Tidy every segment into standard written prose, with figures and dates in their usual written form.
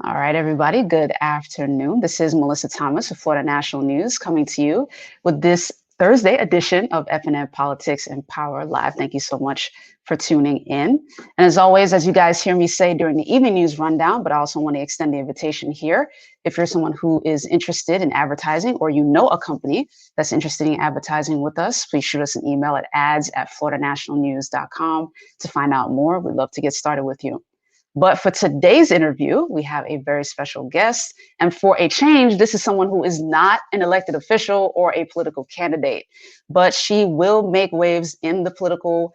All right, everybody, good afternoon. This is Melissa Thomas of Florida National News coming to you with this Thursday edition of FNN Politics and Power Live. Thank you so much for tuning in. And as always, as you guys hear me say during the evening news rundown, but I also want to extend the invitation here. If you're someone who is interested in advertising or you know a company that's interested in advertising with us, please shoot us an email at ads@floridanationalnews.com to find out more. We'd love to get started with you. But for today's interview, we have a very special guest. And for a change, this is someone who is not an elected official or a political candidate, but she will make waves in the political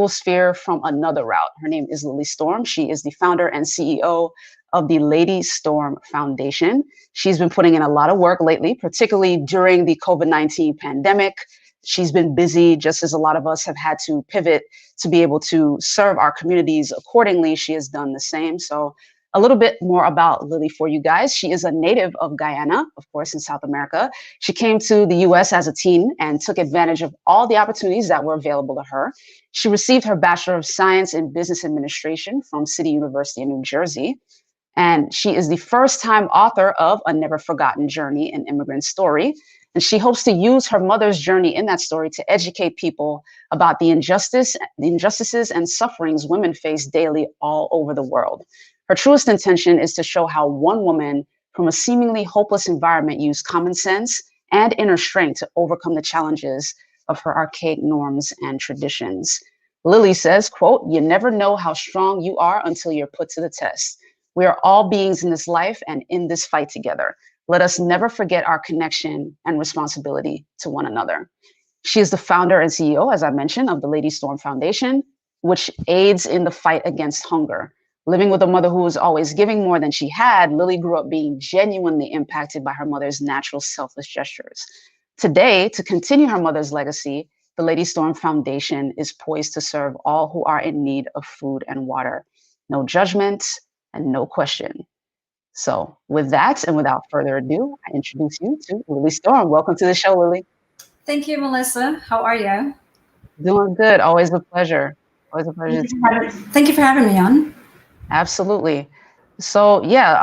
sphere from another route. Her name is Lily Storm. She is the founder and CEO of the Lady Storm Foundation. She's been putting in a lot of work lately, particularly during the COVID-19 pandemic. She's been busy, just as a lot of us have had to pivot to be able to serve our communities accordingly. She has done the same. So a little bit more about Lily for you guys. She is a native of Guyana, of course, in South America. She came to the US as a teen and took advantage of all the opportunities that were available to her. She received her Bachelor of Science in Business Administration from City University in New Jersey. And she is the first-time author of A Never Forgotten Journey, an Immigrant Story. And she hopes to use her mother's journey in that story to educate people about the injustices and sufferings women face daily all over the world. Her truest intention is to show how one woman from a seemingly hopeless environment used common sense and inner strength to overcome the challenges of her archaic norms and traditions. Lily says, quote, "You never know how strong you are until you're put to the test. We are all beings in this life and in this fight together. Let us never forget our connection and responsibility to one another." She is the founder and CEO, as I mentioned, of the Lady Storm Foundation, which aids in the fight against hunger. Living with a mother who was always giving more than she had, Lily grew up being genuinely impacted by her mother's natural selfless gestures. Today, to continue her mother's legacy, the Lady Storm Foundation is poised to serve all who are in need of food and water. No judgment and no question. So with that, and without further ado, I introduce you to Lily Storm. Welcome to the show, Lily. Thank you, Melissa. How are you? Doing good. Always a pleasure. Always a pleasure. Thank you for having me on. Absolutely. So yeah,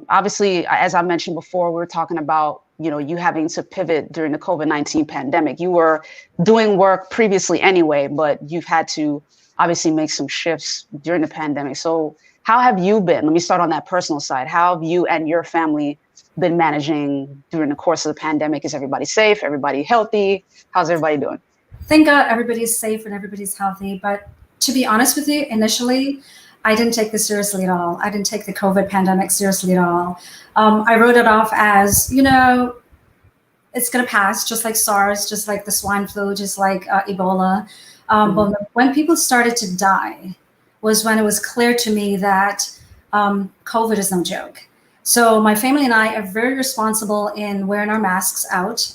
obviously, as I mentioned before, we were talking about, you having to pivot during the COVID-19 pandemic. You were doing work previously anyway, but you've had to obviously make some shifts during the pandemic. So how have you been? Let me start on that personal side. How have you and your family been managing during the course of the pandemic? Is everybody safe? Everybody healthy? How's everybody doing? Thank God everybody's safe and everybody's healthy. But to be honest with you, initially, I didn't take this seriously at all. I didn't take the COVID pandemic seriously at all. I wrote it off as, it's going to pass, just like SARS, just like the swine flu, just like Ebola. But when people started to die was when it was clear to me that COVID is no joke. So my family and I are very responsible in wearing our masks out.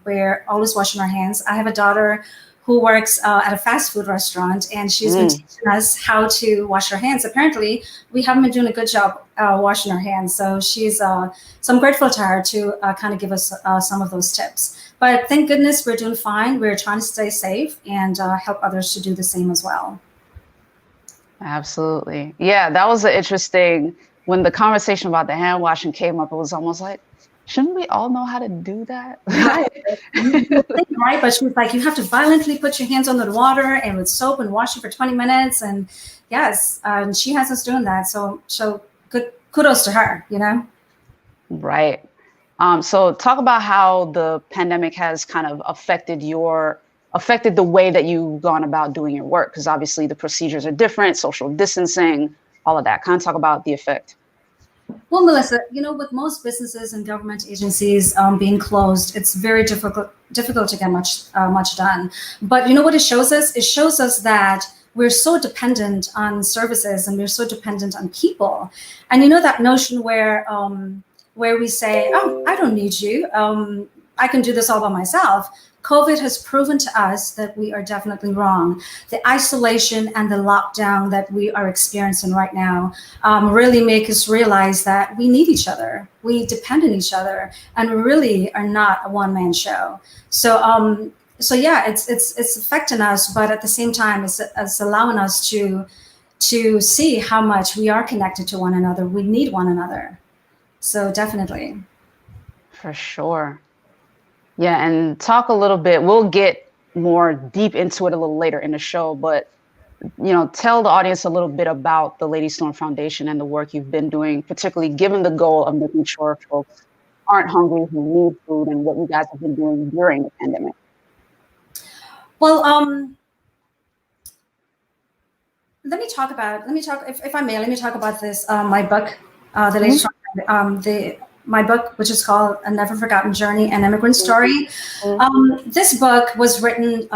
We're always washing our hands. I have a daughter who works at a fast food restaurant, and she's been teaching us how to wash our hands. Apparently, we haven't been doing a good job washing our hands. So so I'm grateful to her to kind of give us some of those tips. But thank goodness we're doing fine. We're trying to stay safe and help others to do the same as well. Absolutely. Yeah, that was interesting. When the conversation about the hand washing came up, it was almost like, shouldn't we all know how to do that? Right. Right. But she was like, you have to violently put your hands under the water and with soap and wash it for 20 minutes. And yes, and she has us doing that. So good kudos to her, Right. So talk about how the pandemic has kind of affected the way that you've gone about doing your work, because obviously the procedures are different, social distancing, all of that. Kind of talk about the effect. Well, Melissa, with most businesses and government agencies being closed, it's very difficult to get much done. But you know what it shows us? It shows us that we're so dependent on services and we're so dependent on people. And that notion where we say, oh, I don't need you. I can do this all by myself. COVID has proven to us that we are definitely wrong. The isolation and the lockdown that we are experiencing right now really make us realize that we need each other. We depend on each other, and we really are not a one-man show. So yeah, it's affecting us, but at the same time, it's allowing us to to see how much we are connected to one another. We need one another. So definitely. For sure. Yeah, and talk a little bit. We'll get more deep into it a little later in the show, but tell the audience a little bit about the Lady Storm Foundation and the work you've been doing, particularly given the goal of making sure folks aren't hungry, who need food, and what you guys have been doing during the pandemic. Well, let me talk, if I may, let me talk about this, my book, the Lady Storm, my book, which is called A Never Forgotten Journey, An Immigrant Story. This book was written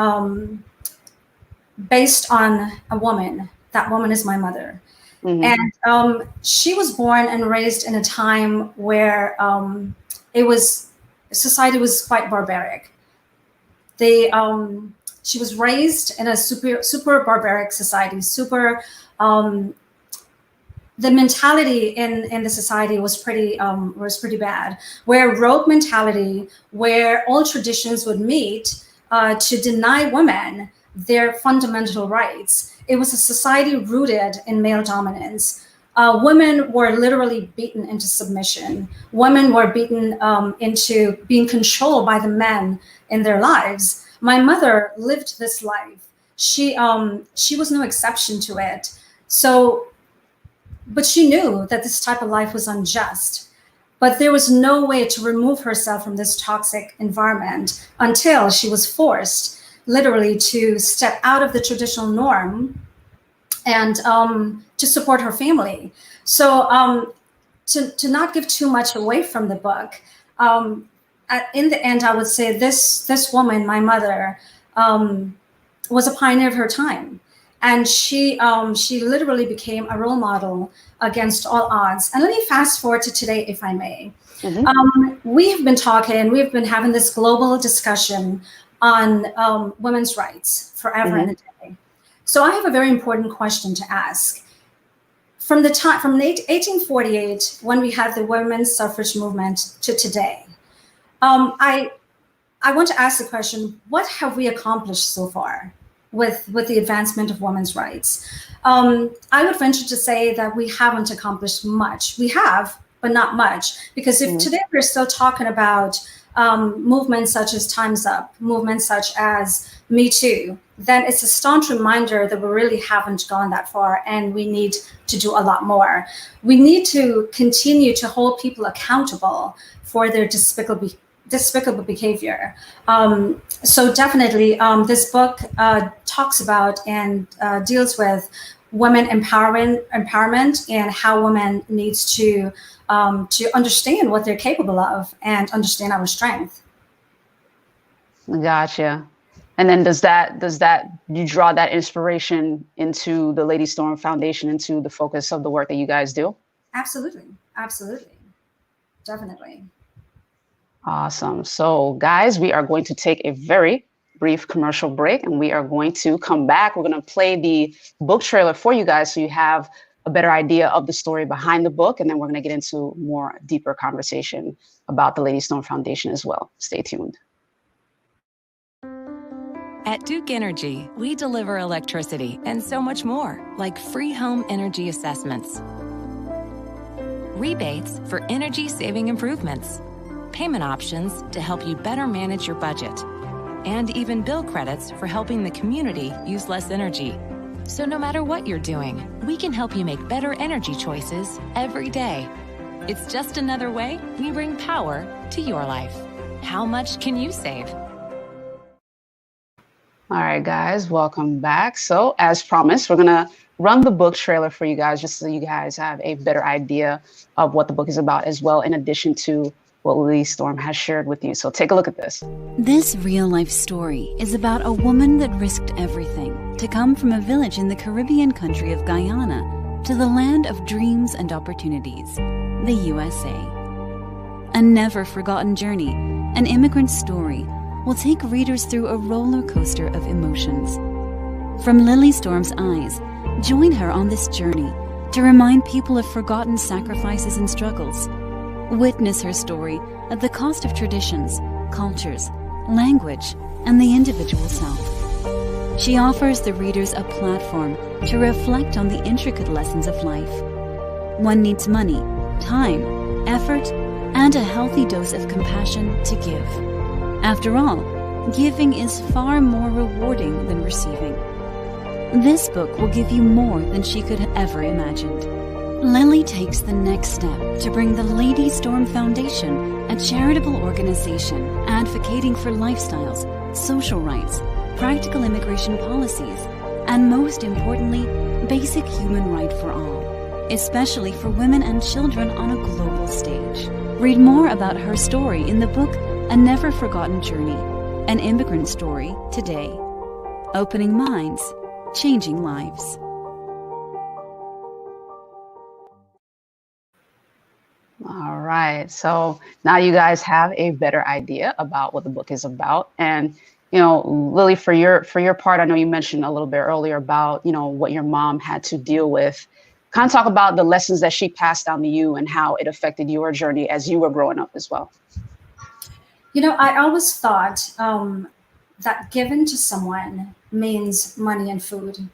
based on a woman. That woman is my mother. And she was born and raised in a time where society was quite barbaric. She was raised in a super barbaric society, the mentality in the society was pretty bad, where rogue mentality, where all traditions would meet to deny women their fundamental rights. It was a society rooted in male dominance. Women were literally beaten into submission. Women were beaten into being controlled by the men in their lives. My mother lived this life. She was no exception to it. But she knew that this type of life was unjust. But there was no way to remove herself from this toxic environment until she was forced, literally, to step out of the traditional norm and to support her family. So to not give too much away from the book, in the end, I would say this woman, my mother, was a pioneer of her time. And she literally became a role model against all odds. And let me fast forward to today, if I may. We have been having this global discussion on women's rights forever and a day. So I have a very important question to ask. From 1848, when we had the women's suffrage movement, to today, I want to ask the question: what have we accomplished so far with the advancement of women's rights? I would venture to say that we haven't accomplished much. We have, but not much, because if today we're still talking about movements such as Time's Up, movements such as Me Too, then it's a staunch reminder that we really haven't gone that far, and we need to do a lot more. We need to continue to hold people accountable for their despicable behavior. So definitely, this book talks about and deals with women empowerment and how women needs to understand what they're capable of and understand our strength. Gotcha. And then does that you draw that inspiration into the Lady Storm Foundation, into the focus of the work that you guys do? Absolutely, definitely. Awesome. So guys, we are going to take a very brief commercial break, and we are going to come back. We're going to play the book trailer for you guys so you have a better idea of the story behind the book. And then we're going to get into more deeper conversation about the Lady Storm Foundation as well. Stay tuned. At Duke Energy, we deliver electricity and so much more, like free home energy assessments, rebates for energy-saving improvements, payment options to help you better manage your budget, and even bill credits for helping the community use less energy. So no matter what you're doing, we can help you make better energy choices every day. It's just another way we bring power to your life. How much can you save? All right, guys, welcome back. So as promised, we're going to run the book trailer for you guys, just so you guys have a better idea of what the book is about as well, in addition to what Lady Storm has shared with you. So take a look at this. This real-life story is about a woman that risked everything to come from a village in the Caribbean country of Guyana to the land of dreams and opportunities, the USA. A never-forgotten journey, an immigrant story, will take readers through a roller coaster of emotions. From Lily Storm's eyes, join her on this journey to remind people of forgotten sacrifices and struggles. Witness her story at the cost of traditions, cultures, language, and the individual self. She offers the readers a platform to reflect on the intricate lessons of life. One needs money, time, effort, and a healthy dose of compassion to give. After all, giving is far more rewarding than receiving. This book will give you more than she could have ever imagined. Lily takes the next step to bring the Lady Storm Foundation, a charitable organization advocating for lifestyles, social rights, practical immigration policies, and most importantly, basic human right for all, especially for women and children on a global stage. Read more about her story in the book A Never Forgotten Journey, an immigrant story today. Opening minds, changing lives. All right. So now you guys have a better idea about what the book is about. And, you know, Lily, for your part, I know you mentioned a little bit earlier about, you know, what your mom had to deal with. Kind of talk about the lessons that she passed down to you and how it affected your journey as you were growing up as well. You know, I always thought that giving to someone means money and food.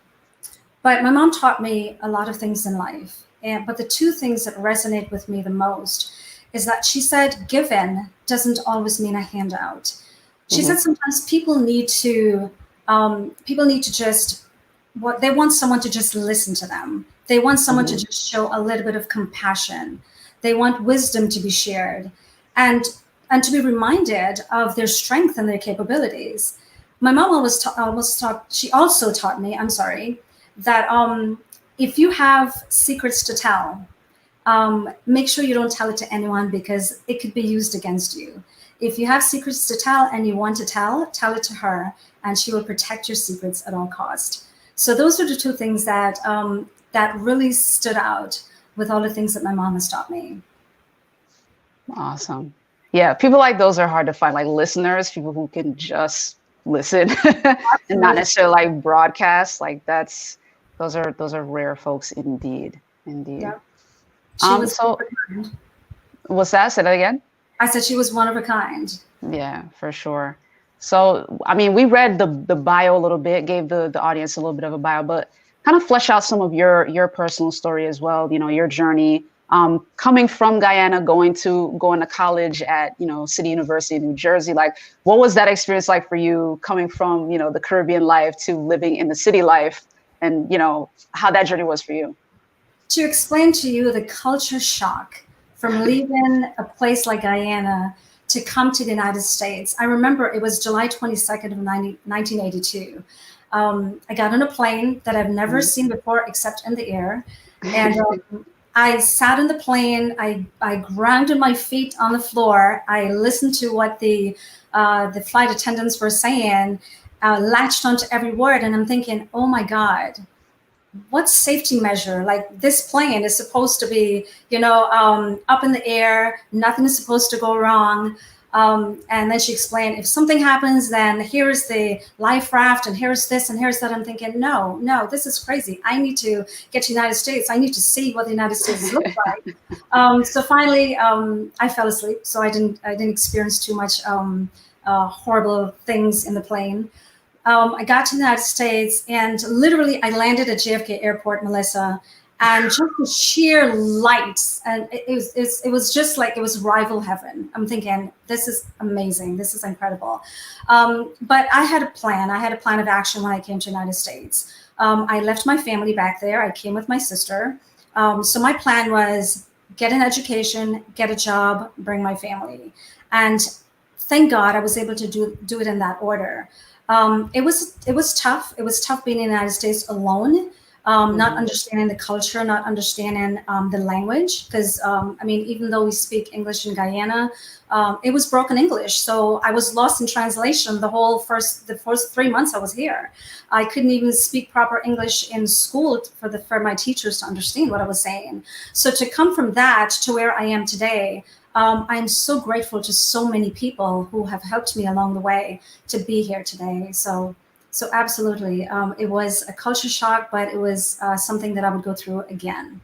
But my mom taught me a lot of things in life. But the two things that resonate with me the most is that she said giving doesn't always mean a handout. She said sometimes people need to just, they want someone to just listen to them. They want someone to just show a little bit of compassion. They want wisdom to be shared and to be reminded of their strength and their capabilities. My mom she also taught me, that if you have secrets to tell, make sure you don't tell it to anyone because it could be used against you. If you have secrets to tell and you want to tell it to her and she will protect your secrets at all costs. So those are the two things that that really stood out with all the things that my mom has taught me. Awesome. Yeah, people like those are hard to find, like listeners, people who can just listen and not necessarily like broadcast. Like those are rare folks indeed. Yep. She was so one of a kind. What's that? Say that again? I said she was one of a kind. Yeah, for sure. So, I mean, we read the bio a little bit, gave the audience a little bit of a bio, but kind of flesh out some of your personal story as well. You know, your journey coming from Guyana, going to college at, you know, City University in New Jersey. Like, what was that experience like for you coming from, you know, the Caribbean life to living in the city life, and, you know, how that journey was for you? To explain to you the culture shock from leaving a place like Guyana to come to the United States. I remember it was July 22nd of 1982. I got on a plane that I've never seen before except in the air. And I sat in the plane, I grounded my feet on the floor. I listened to what the flight attendants were saying, latched onto every word. And I'm thinking, oh my God, what safety measure? Like, this plane is supposed to be, you know, up in the air, nothing is supposed to go wrong. And then she explained, if something happens, then here's the life raft and here's this and here's that. I'm thinking, no, this is crazy. I need to get to the United States. I need to see what the United States looks like. So finally, I fell asleep. So I didn't experience too much horrible things in the plane. I got to the United States and literally I landed at JFK Airport, Melissa, and just the sheer lights. And it was just like, it was rival heaven. I'm thinking, this is amazing. This is incredible. But I had a plan. I had a plan of action when I came to the United States. I left my family back there. I came with my sister. So my plan was get an education, get a job, bring my family. And thank God I was able to do it in that order. It was tough. It was tough being in the United States alone, not understanding the culture, not understanding the language. Because I mean, even though we speak English in Guyana, it was broken English. So I was lost in translation the first 3 months I was here. I couldn't even speak proper English in school for my teachers to understand what I was saying. So to come from that to where I am today, I'm so grateful to so many people who have helped me along the way to be here today. So absolutely, it was a culture shock, but it was something that I would go through again.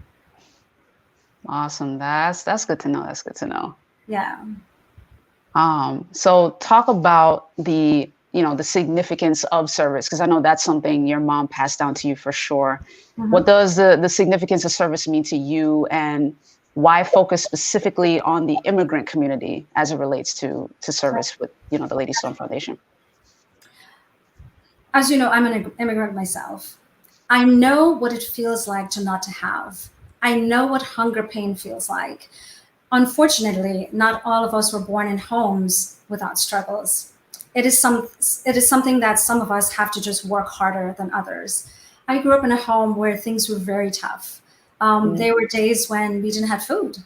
Awesome. That's good to know. That's good to know. Yeah. So talk about the the significance of service? Because I know that's something your mom passed down to you for sure. Mhm. What does the significance of service mean to you, and why focus specifically on the immigrant community as it relates to service with, the Lady Storm Foundation? As you know, I'm an immigrant myself. I know what it feels like to not to have. I know what hunger pain feels like. Unfortunately, not all of us were born in homes without struggles. It is something that some of us have to just work harder than others. I grew up in a home where things were very tough. There were days when we didn't have food.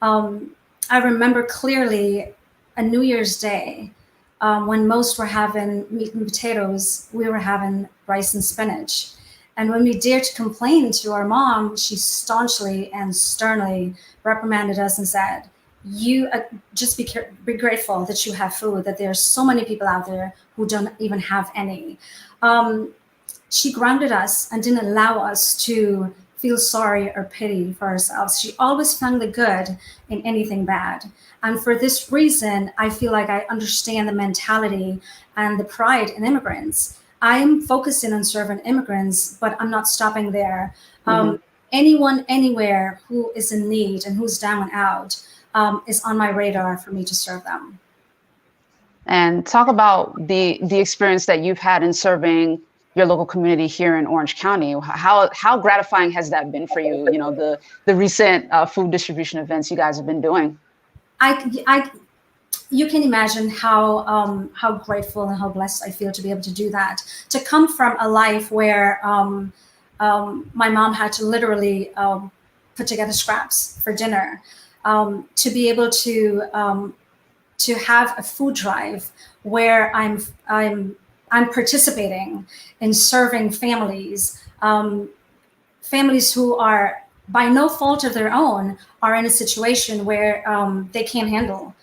I remember clearly a New Year's Day when most were having meat and potatoes, we were having rice and spinach. And when we dared to complain to our mom, she staunchly and sternly reprimanded us and said, "You just be grateful that you have food, that there are so many people out there who don't even have any." She grounded us and didn't allow us to feel sorry or pity for ourselves. She always found the good in anything bad. And for this reason, I feel like I understand the mentality and the pride in immigrants. I am focusing on serving immigrants, but I'm not stopping there. Anyone, anywhere who is in need and who's down and out is on my radar for me to serve them. And talk about the experience that you've had in serving your local community here in Orange County. How gratifying has that been for you? The recent food distribution events you guys have been doing. You can imagine how grateful and how blessed I feel to be able to do that. To come from a life where my mom had to literally put together scraps for dinner, to be able to have a food drive where I'm participating in serving families, families who are by no fault of their own are in a situation where they can't handle.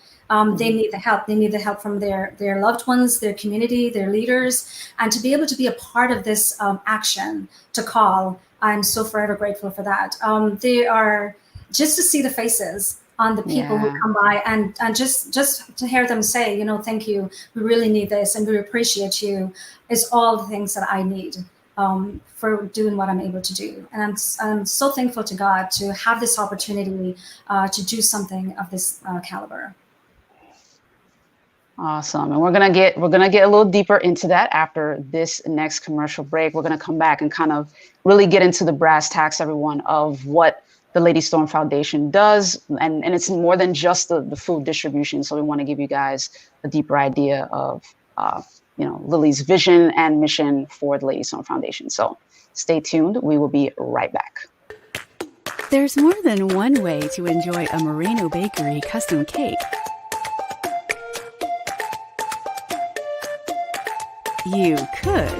They need the help. They need the help from their loved ones, their community, their leaders, and to be able to be a part of this action to call. I'm so forever grateful for that. They are just to see the faces on the people who come by and just to hear them say, thank you, we really need this and we appreciate you, is all the things that I need for doing what I'm able to do. And I'm so thankful to God to have this opportunity to do something of this caliber. Awesome. And we're gonna get a little deeper into that after this next commercial break. We're gonna come back and kind of really get into the brass tacks, everyone, of what the Lady Storm Foundation does. And it's more than just the food distribution. So we want to give you guys a deeper idea of Lily's vision and mission for the Lady Storm Foundation. So stay tuned. We will be right back. There's more than one way to enjoy a Moreno Bakery custom cake. You could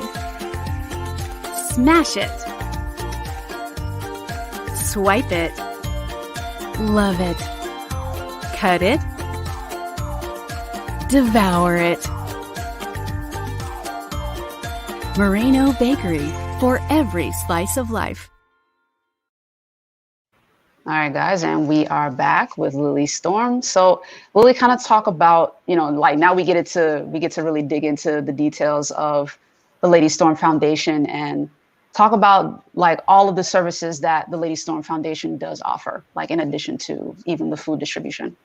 smash it, swipe it, love it, cut it, devour it. Moreno Bakery, for every slice of life. All right, guys, and we are back with Lily Storm. So Lily, kind of talk about, now we get to really dig into the details of the Lady Storm Foundation and talk about all of the services that the Lady Storm Foundation does offer, in addition to even the food distribution.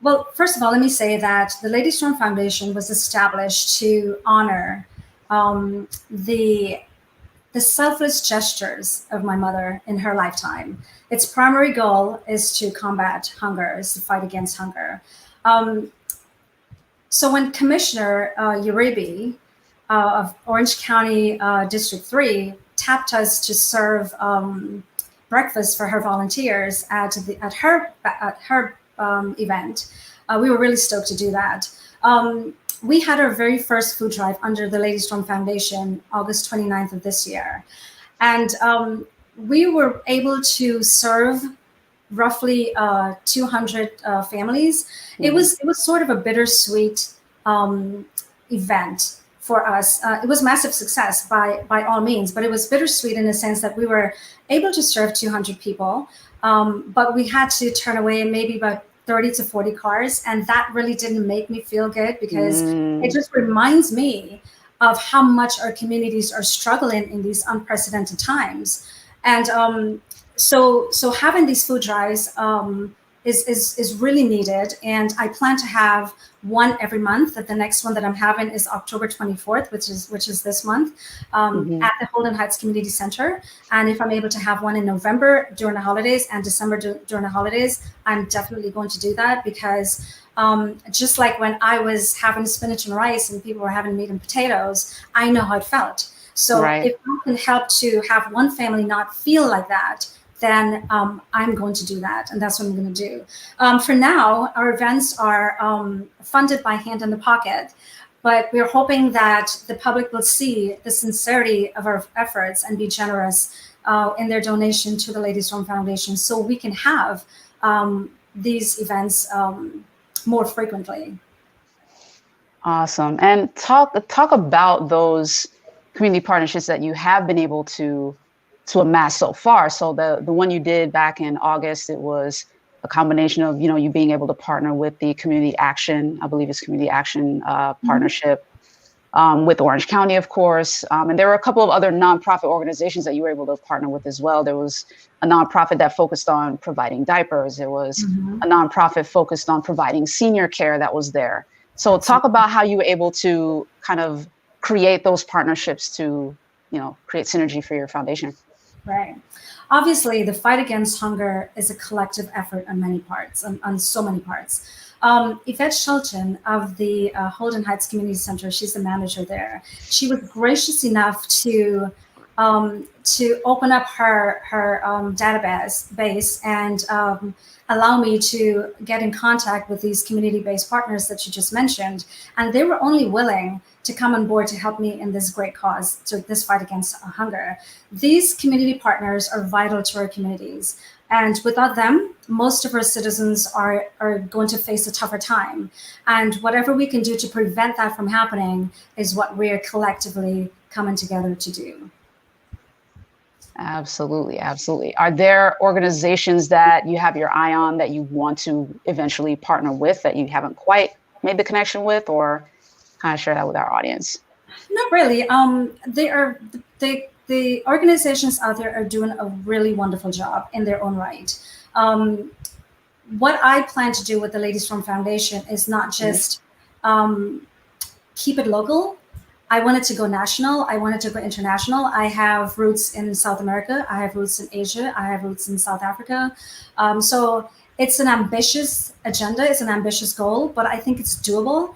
Well, first of all, let me say that the Lady Storm Foundation was established to honor the selfless gestures of my mother in her lifetime. Its primary goal is to combat hunger, is to fight against hunger. So when Commissioner Uribe of Orange County District 3 tapped us to serve breakfast for her volunteers at her event, we were really stoked to do that. We had our very first food drive under the Lady Storm Foundation, August 29th of this year. And we were able to serve roughly 200 families. Mm-hmm. It was sort of a bittersweet event for us. It was massive success by all means, but it was bittersweet in the sense that we were able to serve 200 people, but we had to turn away maybe about 30 to 40 cars. And that really didn't make me feel good, because Mm. it just reminds me of how much our communities are struggling in these unprecedented times. And so having these food drives is really needed. And I plan to have one every month. That the next one that I'm having is October 24th, which is this month, Mhm. at the Holden Heights Community Center. And if I'm able to have one in November during the holidays and December during the holidays, I'm definitely going to do that, because just like when I was having spinach and rice and people were having meat and potatoes, I know how it felt. So Right. if I can help to have one family not feel like that, then I'm going to do that. And that's what I'm going to do. For now, our events are funded by Hand in the Pocket, but we're hoping that the public will see the sincerity of our efforts and be generous in their donation to the Ladies Storm Foundation, so we can have these events more frequently. Awesome. And talk about those community partnerships that you have been able to amass so far. So the one you did back in August, it was a combination of, you being able to partner with the Community Action, I believe it's Community Action partnership, with Orange County, of course. And there were a couple of other nonprofit organizations that you were able to partner with as well. There was a nonprofit that focused on providing diapers. There was a nonprofit focused on providing senior care that was there. So talk about how you were able to kind of create those partnerships to, create synergy for your foundation. Right. Obviously, the fight against hunger is a collective effort on many parts, on so many parts. Yvette Shelton of the Holden Heights Community Center, she's the manager there. She was gracious enough to open up her database and allow me to get in contact with these community-based partners that you just mentioned. And they were only willing to come on board to help me in this great cause, to this fight against hunger. These community partners are vital to our communities. And without them, most of our citizens are going to face a tougher time. And whatever we can do to prevent that from happening is what we're collectively coming together to do. Absolutely. Absolutely. Are there organizations that you have your eye on that you want to eventually partner with that you haven't quite made the connection with, or kind of share that with our audience? Not really. The organizations out there are doing a really wonderful job in their own right. What I plan to do with the Ladies Storm Foundation is not just keep it local. I wanted to go national. I wanted to go international. I have roots in South America. I have roots in Asia. I have roots in South Africa. So it's an ambitious agenda. It's an ambitious goal, but I think it's doable.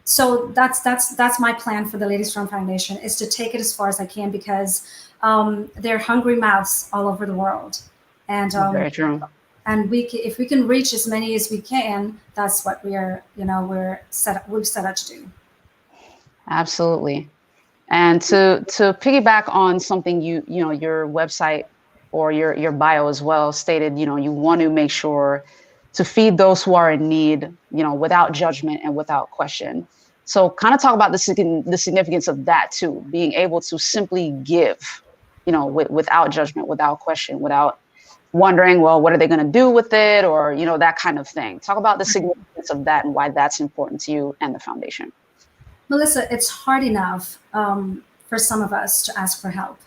So that's my plan for the Ladies Storm Foundation, is to take it as far as I can, because there are hungry mouths all over the world, and very true. And if we can reach as many as we can, that's what we've set out to do. Absolutely. And to piggyback on something your website or your bio as well stated, you want to make sure to feed those who are in need, without judgment and without question. So kind of talk about the significance of that too, being able to simply give, without judgment, without question, without wondering, well, what are they going to do with it? Or, that kind of thing. Talk about the significance of that and why that's important to you and the foundation. Melissa, it's hard enough for some of us to ask for help.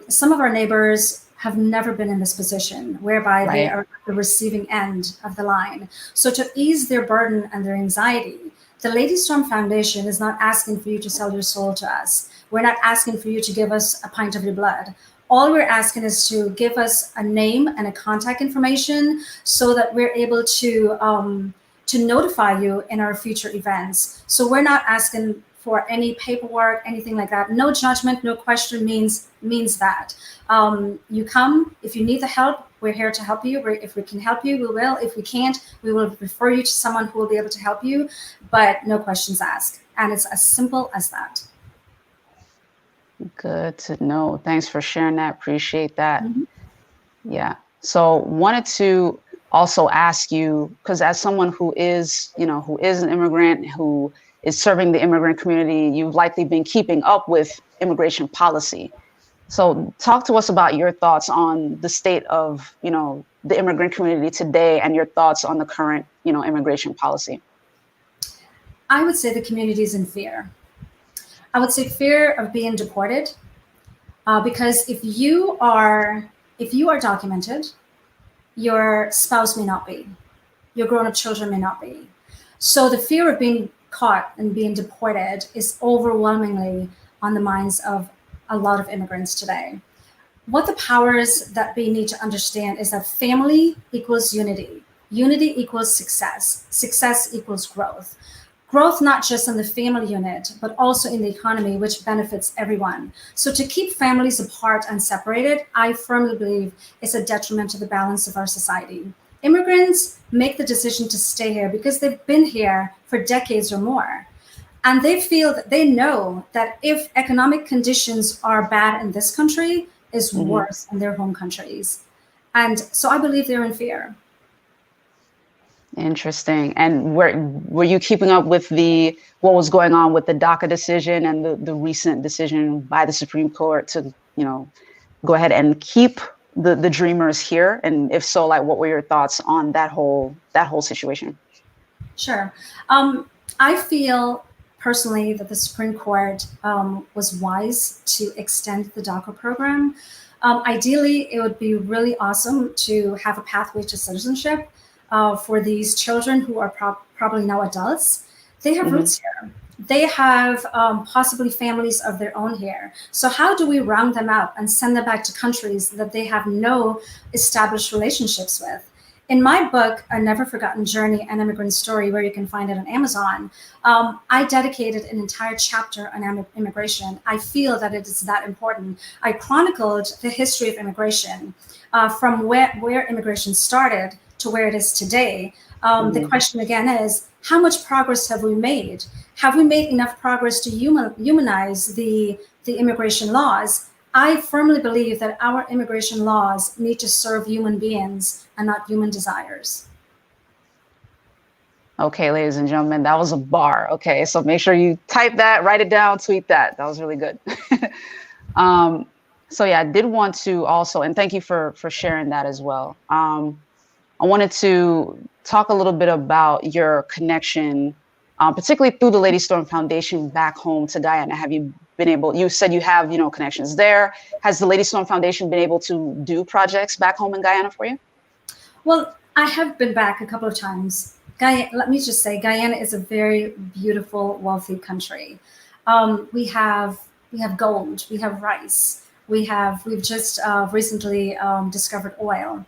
Some of our neighbors have never been in this position whereby they are at the receiving end of the line. So to ease their burden and their anxiety, the Ladies Storm Foundation is not asking for you to sell your soul to us. We're not asking for you to give us a pint of your blood. All we're asking is to give us a name and a contact information so that we're able to notify you in our future events. So we're not asking for any paperwork, anything like that. No judgment, no question means that. You come, if you need the help, we're here to help you. If we can help you, we will. If we can't, we will refer you to someone who will be able to help you, but no questions asked. And it's as simple as that. Good to know. Thanks for sharing that. Appreciate that. Yeah. So wanted to also ask you, because as someone who is an immigrant, who is serving the immigrant community, you've likely been keeping up with immigration policy. So talk to us about your thoughts on the state of, the immigrant community today and your thoughts on the current, immigration policy. I would say the community is in fear. I would say fear of being deported, because if you are documented, your spouse may not be, your grown-up children may not be. So the fear of being caught and being deported is overwhelmingly on the minds of a lot of immigrants today. What the powers that be need to understand is that family equals unity. Unity equals success. Success equals growth. Growth not just in the family unit, but also in the economy, which benefits everyone. So to keep families apart and separated, I firmly believe is a detriment to the balance of our society. Immigrants make the decision to stay here because they've been here for decades or more. And they know that if economic conditions are bad in this country, is worse in their home countries. And so I believe they're in fear. Interesting. And were you keeping up with what was going on with the DACA decision and the recent decision by the Supreme Court to, go ahead and keep the Dreamers here? And if so, like, what were your thoughts on that whole situation? Sure. I feel personally that the Supreme Court was wise to extend the DACA program. Ideally, it would be really awesome to have a pathway to citizenship for these children who are probably now adults. They have roots here. They have possibly families of their own here. So how do we round them out and send them back to countries that they have no established relationships with? In my book, A Never Forgotten Journey, An Immigrant Story, where you can find it on Amazon, I dedicated an entire chapter on immigration. I feel that it is that important. I chronicled the history of immigration from where immigration started to where it is today. The question again is, how much progress have we made? Have we made enough progress to humanize the immigration laws? I firmly believe that our immigration laws need to serve human beings and not human desires. Okay, ladies and gentlemen, that was a bar. Okay, so make sure you type that, write it down, tweet that. That was really good. So yeah, I did want to also, and thank you for sharing that as well. I wanted to talk a little bit about your connection, particularly through the Lady Storm Foundation back home to Guyana. Have you been able, you said you have, connections there. Has the Lady Storm Foundation been able to do projects back home in Guyana for you? Well, I have been back a couple of times. Let me just say, Guyana is a very beautiful, wealthy country. We have gold, we have rice, we've just recently discovered oil.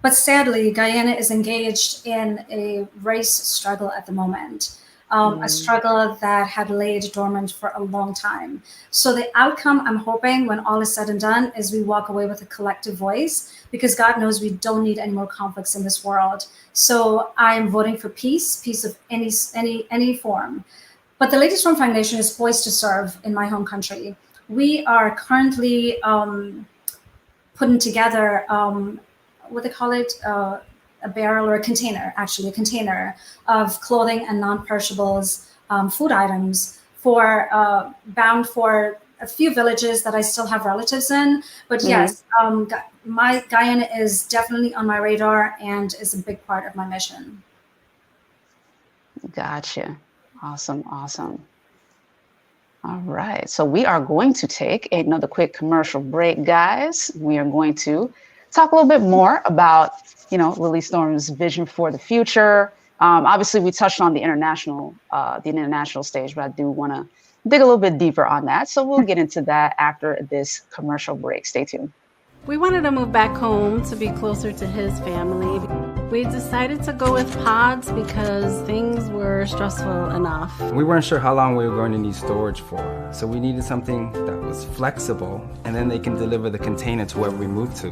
But sadly, Guyana is engaged in a race struggle at the moment. A struggle that had laid dormant for a long time. So the outcome, I'm hoping, when all is said and done, is we walk away with a collective voice, because God knows we don't need any more conflicts in this world. So I am voting for peace of any form. But the Lady Storm Foundation is poised to serve in my home country. We are currently putting together, what they call it, a barrel or a container of clothing and non-perishables, food items bound for a few villages that I still have relatives in. But yes, my Guyana is definitely on my radar and is a big part of my mission. Gotcha. Awesome. All right. So we are going to take another quick commercial break, guys. We are going to talk a little bit more about Lily Storm's vision for the future. Obviously, we touched on the international stage, but I do want to dig a little bit deeper on that. So we'll get into that after this commercial break. Stay tuned. We wanted to move back home to be closer to his family. We decided to go with pods because things were stressful enough. We weren't sure how long we were going to need storage for, so we needed something that was flexible, and then they can deliver the container to wherever we move to.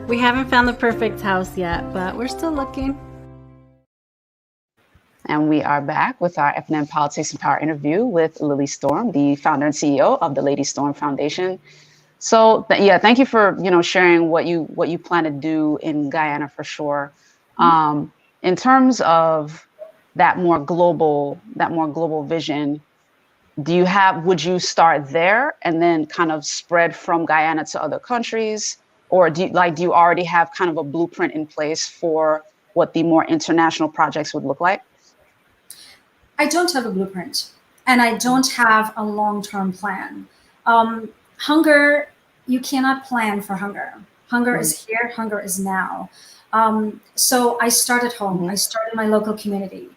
We haven't found the perfect house yet, but we're still looking. And we are back with our FNN Politics and Power interview with Lily Storm, the founder and CEO of the Lady Storm Foundation. So thank you for sharing what you plan to do in Guyana for sure. In terms of that more global vision, would you start there and then kind of spread from Guyana to other countries? Or do you already have kind of a blueprint in place for what the more international projects would look like? I don't have a blueprint, and I don't have a long-term plan. Hunger, you cannot plan for hunger. Hunger is here, hunger is now. So I start at home. I start in my local community.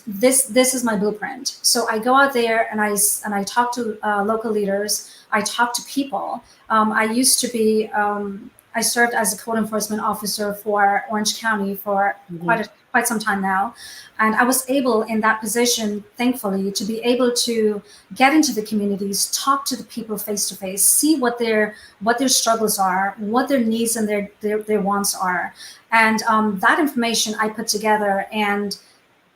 This is my blueprint. So I go out there and I talk to local leaders. I talk to people. I served as a code enforcement officer for Orange County for quite some time now, and I was able in that position, thankfully, to be able to get into the communities, talk to the people face to face, see what their struggles are, what their needs and their wants are, and that information I put together and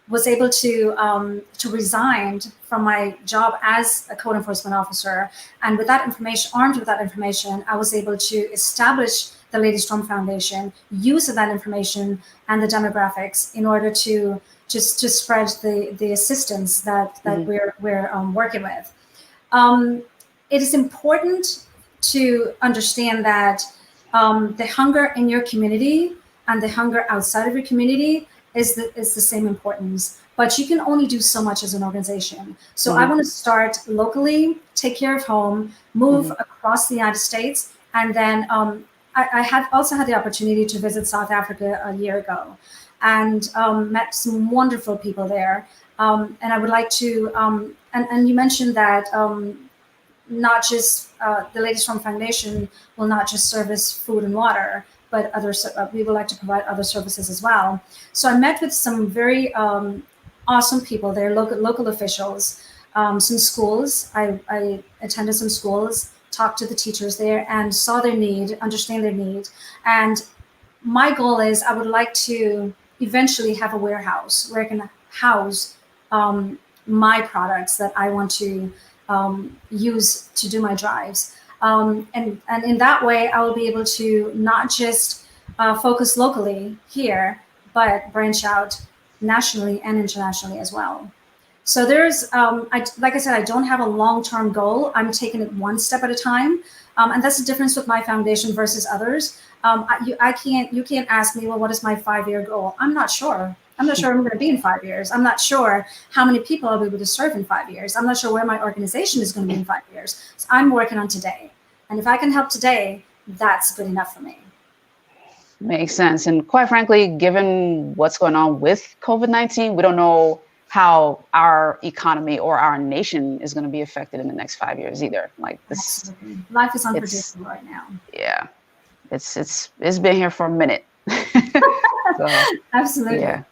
was able to resign from my job as a code enforcement officer. And with that information, armed with that information, I was able to establish the Lady Storm Foundation, use of that information and the demographics in order to spread the assistance that we're working with. It is important to understand that the hunger in your community and the hunger outside of your community is the same importance, but you can only do so much as an organization. So I want to start locally, take care of home, move across the United States, and then I had also had the opportunity to visit South Africa a year ago, and met some wonderful people there. And I would like to, and you mentioned that not just the Lady Storm Foundation will not just service food and water, but we would like to provide other services as well. So I met with some very awesome people there, local officials, some schools. I attended some schools, talked to the teachers there, and saw their need, understand their need. And my goal is I would like to eventually have a warehouse where I can house my products that I want to use to do my drives. And in that way, I will be able to not just focus locally here, but branch out nationally and internationally as well. So there's, like I said, I don't have a long-term goal. I'm taking it one step at a time. And that's the difference with my foundation versus others. You can't ask me, well, what is my 5-year goal? I'm not sure. I'm not sure I'm going to be in 5 years. I'm not sure how many people I'll be able to serve in 5 years. I'm not sure where my organization is going to be in 5 years. So I'm working on today. And if I can help today, that's good enough for me. Makes sense. And quite frankly, given what's going on with COVID-19, we don't know how our economy or our nation is going to be affected in the next 5 years either. Like this, absolutely. Life is unpredictable right now. Yeah, it's been here for a minute. So, absolutely.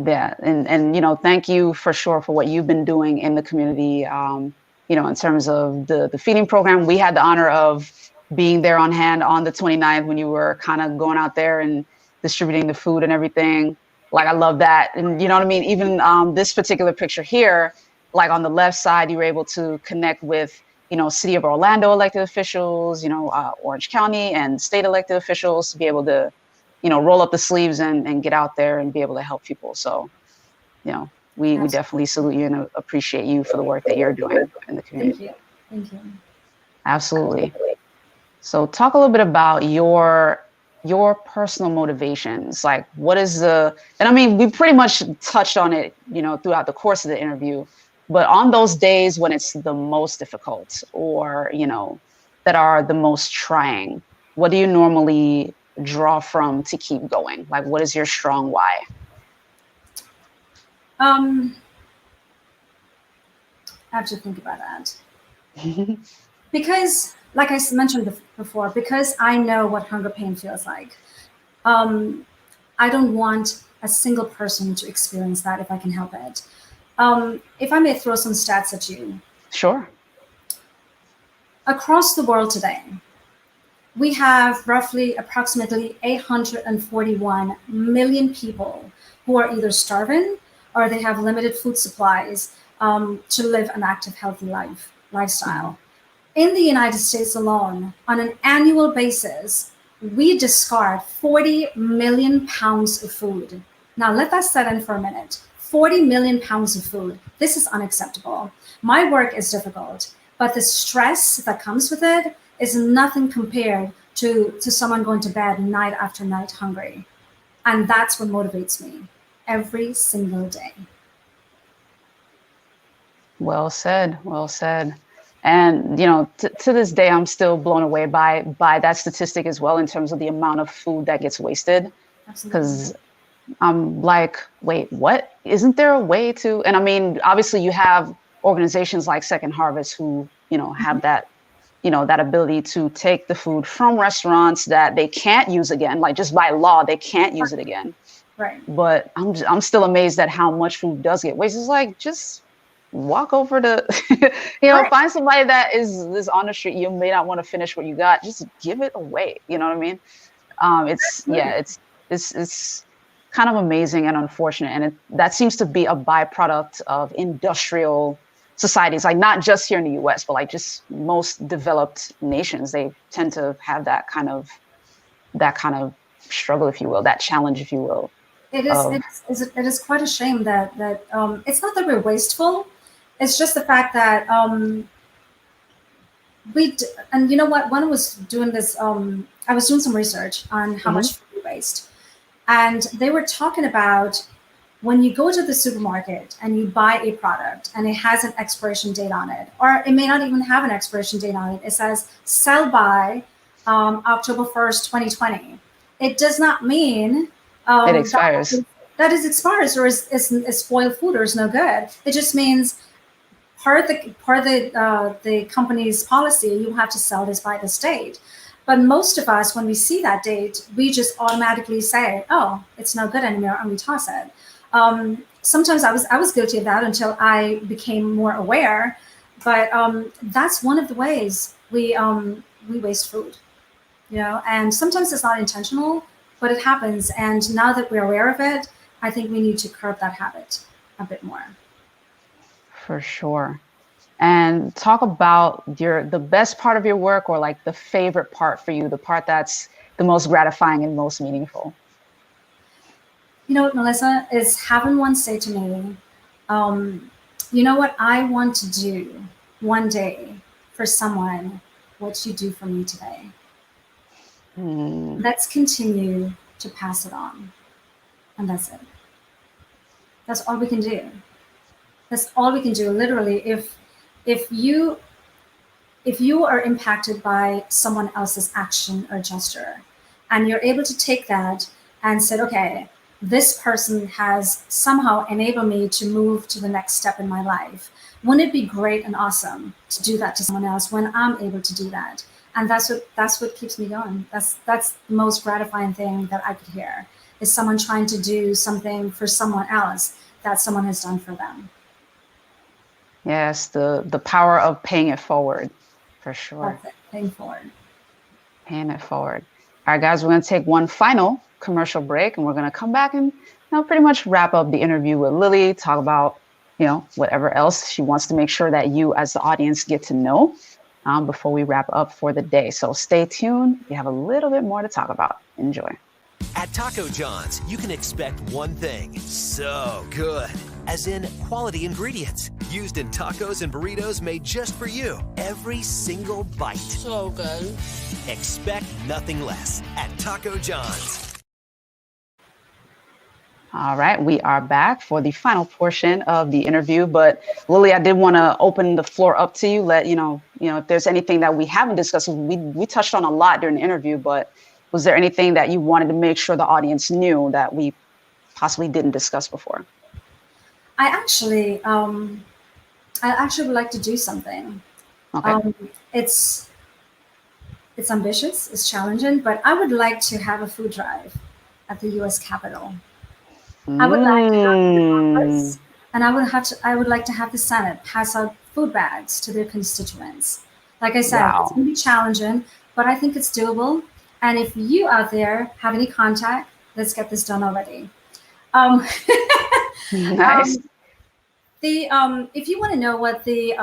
Yeah, and you know, thank you for sure for what you've been doing in the community. You know, in terms of the feeding program, we had the honor of being there on hand on the 29th when you were kind of going out there and distributing the food and everything. Like, I love that. And you know what I mean? Even this particular picture here, like on the left side, you were able to connect with, you know, City of Orlando elected officials, you know, Orange County and state elected officials to be able to, you know, roll up the sleeves and get out there and be able to help people. So, you know, we definitely salute you and appreciate you for the work that you're doing in the community. Thank you. Absolutely. So talk a little bit about your personal motivations. Like, what is and I mean, we pretty much touched on it, you know, throughout the course of the interview, but on those days when it's the most difficult or, you know, that are the most trying, what do you normally draw from to keep going? Like, what is your strong why? I have to think about that. Because, like I mentioned before, because I know what hunger pain feels like. I don't want a single person to experience that if I can help it. If I may throw some stats at you. Sure. Across the world today, we have approximately 841 million people who are either starving or they have limited food supplies to live an active, healthy lifestyle. In the United States alone, on an annual basis, we discard 40 million pounds of food. Now let that set in for a minute. 40 million pounds of food. This is unacceptable. My work is difficult, but the stress that comes with it is nothing compared to someone going to bed night after night hungry. And that's what motivates me every single day. Well said. Well said. And to this day, I'm still blown away by that statistic as well in terms of the amount of food that gets wasted. Because I'm like, wait, what? Isn't there a way to? And I mean, obviously, you have organizations like Second Harvest who have that that ability to take the food from restaurants that they can't use again, like just by law they can't use it again. Right. But I'm still amazed at how much food does get wasted. It's like, just walk over to, Right. find somebody that is on the street. You may not want to finish what you got. Just give it away. You know what I mean? It's kind of amazing and unfortunate. And that seems to be a byproduct of industrial societies, like not just here in the US, but like just most developed nations. They tend to have that kind of struggle, if you will, that challenge, if you will. It is quite a shame that it's not that we're wasteful. It's just the fact that and you know what? When I was doing this, I was doing some research on how much food we waste, and they were talking about when you go to the supermarket and you buy a product and it has an expiration date on it, or it may not even have an expiration date on it. It says sell by October 1st, 2020. It does not mean it expires. That is expires or is spoiled food or is no good. It just means part of the company's policy, you have to sell this by this date. But most of us, when we see that date, we just automatically say, "Oh, it's no good anymore," and we toss it. Sometimes I was guilty of that until I became more aware. But that's one of the ways we waste food, and sometimes it's not intentional, but it happens. And now that we're aware of it, I think we need to curb that habit a bit more. For sure. And talk about the best part of your work, or like the favorite part for you, the part that's the most gratifying and most meaningful. You know what, Melissa, is having one say to me, you know what, I want to do one day for someone what you do for me today. Let's continue to pass it on. And that's it. That's all we can do. That's all we can do. Literally, if you are impacted by someone else's action or gesture, and you're able to take that and say, okay, this person has somehow enabled me to move to the next step in my life. Wouldn't it be great and awesome to do that to someone else when I'm able to do that? And that's what keeps me going. That's the most gratifying thing that I could hear, is someone trying to do something for someone else that someone has done for them. Yes, the power of paying it forward, for sure. That's it, paying forward. Paying it forward. All right, guys, we're going to take one final commercial break, and we're going to come back and pretty much wrap up the interview with Lily, talk about whatever else she wants to make sure that you as the audience get to know before we wrap up for the day. So stay tuned. We have a little bit more to talk about. Enjoy. At Taco John's, you can expect one thing: so good. As in quality ingredients used in tacos and burritos made just for you. Every single bite. So good. Expect nothing less at Taco John's. All right, we are back for the final portion of the interview. But Lily, I did want to open the floor up to you. Let if there's anything that we haven't discussed. We touched on a lot during the interview, but was there anything that you wanted to make sure the audience knew that we possibly didn't discuss before? I actually would like to do something. Okay. It's ambitious, it's challenging, but I would like to have a food drive at the U.S. Capitol. I would like to have the Congress, and I would like to have the Senate pass out food bags to their constituents. Like I said, Wow. It's going to be challenging, but I think it's doable. And if you out there have any contact, let's get this done already. Nice. If you want to know what the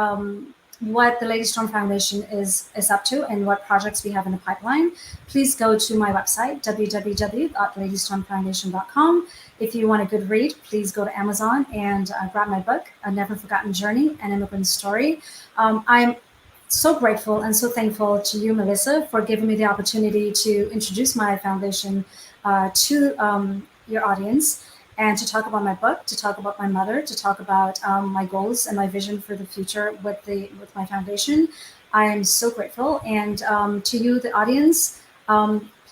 Lady Storm Foundation is up to and what projects we have in the pipeline, please go to my website, www.ladystormfoundation.com. If you want a good read, please go to Amazon and grab my book, A Never Forgotten Journey, An Immigrant Story. I'm so grateful and so thankful to you, Melissa, for giving me the opportunity to introduce my foundation to your audience, and to talk about my book, to talk about my mother, to talk about my goals and my vision for the future with my foundation. I am so grateful. And to you, the audience,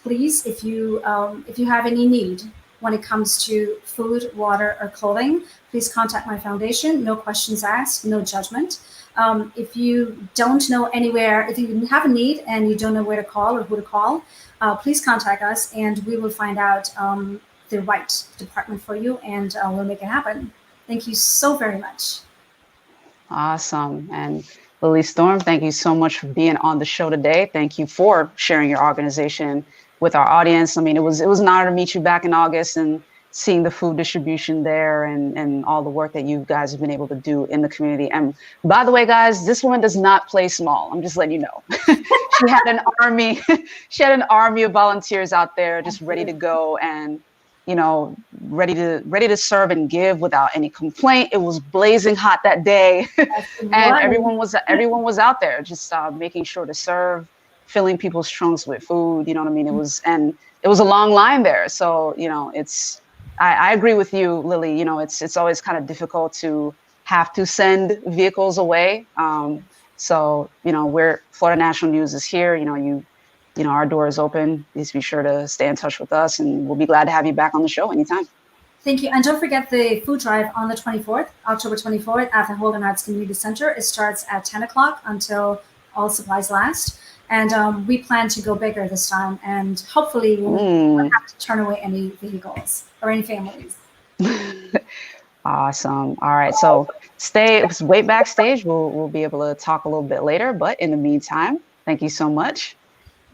please, if you have any need when it comes to food, water, or clothing, please contact my foundation. No questions asked, no judgment. If you don't know anywhere, if you have a need and you don't know where to call or who to call, please contact us, and we will find out the right department for you, and we'll make it happen. Thank you so very much. Awesome. And Lily Storm, thank you so much for being on the show today. Thank you for sharing your organization with our audience. I mean, it was an honor to meet you back in August and seeing the food distribution there and all the work that you guys have been able to do in the community. And by the way, guys, this woman does not play small. I'm just letting you know. She had an army. She had an army of volunteers out there just ready to go and, you know, ready to serve and give without any complaint. It was blazing hot that day. And everyone was out there just making sure to serve, filling people's trunks with food. You know what I mean? It was a long line there. So, you know, I agree with you, Lily. You know, it's always kind of difficult to have to send vehicles away. So, you know, Florida National News is here. You know, our door is open. Please be sure to stay in touch with us, and we'll be glad to have you back on the show anytime. Thank you. And don't forget the food drive on the 24th, October 24th, at the Holden Arts Community Center. It starts at 10 o'clock until all supplies last. And we plan to go bigger this time, and hopefully we won't have to turn away any vehicles or any families. Awesome. All right. So wait backstage. We'll be able to talk a little bit later. But in the meantime, thank you so much.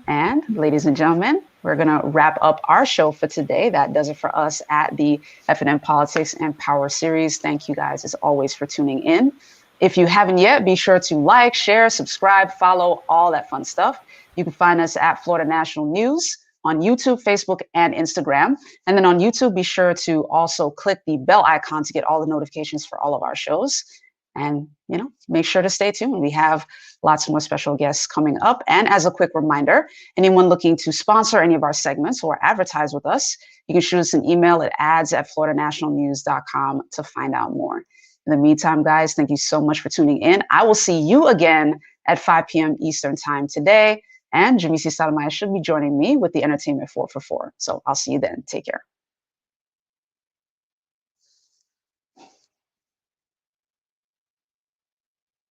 And ladies and gentlemen, we're going to wrap up our show for today. That does it for us at the FNN Politics and Power series. Thank you guys, as always, for tuning in. If you haven't yet, be sure to like, share, subscribe, follow, all that fun stuff. You can find us at Florida National News on YouTube, Facebook, and Instagram. And then on YouTube, be sure to also click the bell icon to get all the notifications for all of our shows. And, you know, make sure to stay tuned. We have lots more special guests coming up. And as a quick reminder, anyone looking to sponsor any of our segments or advertise with us, you can shoot us an email at ads@floridanationalnews.com to find out more. In the meantime, guys, thank you so much for tuning in. I will see you again at 5 p.m. Eastern time today. And Jamisi Sotomayor should be joining me with the Entertainment 4 for 4. So I'll see you then. Take care.